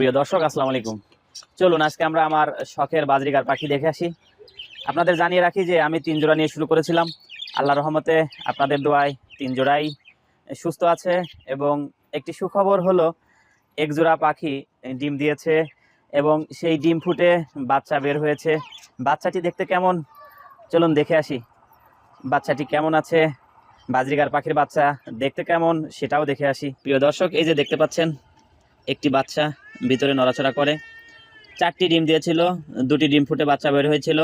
প্রিয় দর্শক, আসসালামু আলাইকুম। চলুন আজকে আমরা আমার শখের বাজরিগার পাখি দেখে আসি। আপনাদের জানিয়ে রাখি যে আমি 3 জোড়া নিয়ে শুরু করেছিলাম। আল্লাহর রহমতে আপনাদের দোয়ায় 3 জোড়াই সুস্থ আছে। এবং একটি সুখবর হলো, এক জোড়া পাখি ডিম দিয়েছে এবং সেই ডিম ফুটে বাচ্চা বের হয়েছে। বাচ্চাটি দেখতে কেমন, চলুন দেখে আসি। বাচ্চাটি কেমন আছে, বাজরিগার পাখির বাচ্চা দেখতে কেমন সেটাও দেখে আসি। প্রিয় দর্শক, এই যে দেখতে পাচ্ছেন একটি বাচ্চা ভিতরে নড়াচড়া করে। 4টি ডিম দিয়েছিল, 2টি ডিম ফুটে বাচ্চা বের হয়েছিল।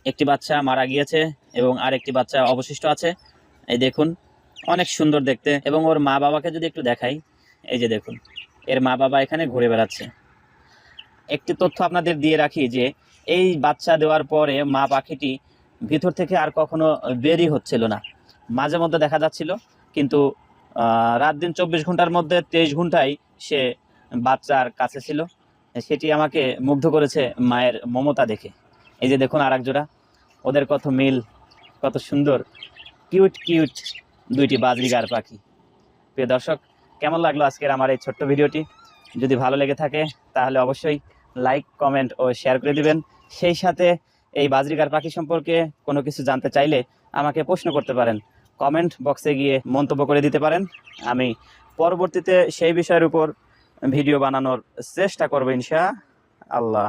একটি বাচ্চা মারা গিয়েছে এবং আরেকটি বাচ্চা অবশিষ্ট আছে। এই দেখুন, অনেক সুন্দর দেখতে। এবং ওর মা বাবাকে যদি একটু দেখাই, এই যে দেখুন, এর মা বাবা এখানে ঘুরে বেড়াচ্ছে। একটি তথ্য আপনাদের দিয়ে রাখি যে এই বাচ্চা দেওয়ার পরে মা পাখিটি ভিতর থেকে আর কখনো বেরই হচ্ছিল না। মাঝে মধ্যে দেখা যাচ্ছিল, কিন্তু রাত দিন 24 ঘন্টার মধ্যে 23 ঘন্টায় সে বাচ্চার কাছে ছিল। সেটি আমাকে মুগ্ধ করেছে মায়ের মমতা দেখে। এই যে দেখুন আরেক জোড়া, ওদের কত মিল, কত সুন্দর, কিউট কিউট 2টি বাজরিগার পাখি। প্রিয় দর্শক, কেমন লাগলো আজকের আমার এই ছোট্ট ভিডিওটি? যদি ভালো লেগে থাকে তাহলে অবশ্যই লাইক, কমেন্ট ও শেয়ার করে দিবেন। সেই সাথে এই বাজরিগার পাখি সম্পর্কে কোনো কিছু জানতে চাইলে আমাকে প্রশ্ন করতে পারেন, কমেন্ট বক্সে গিয়ে মন্তব্য করে দিতে পারেন। আমি পরবর্তীতে সেই বিষয়ের উপর ভিডিও বানানোর চেষ্টা করব ইনশাআল্লাহ।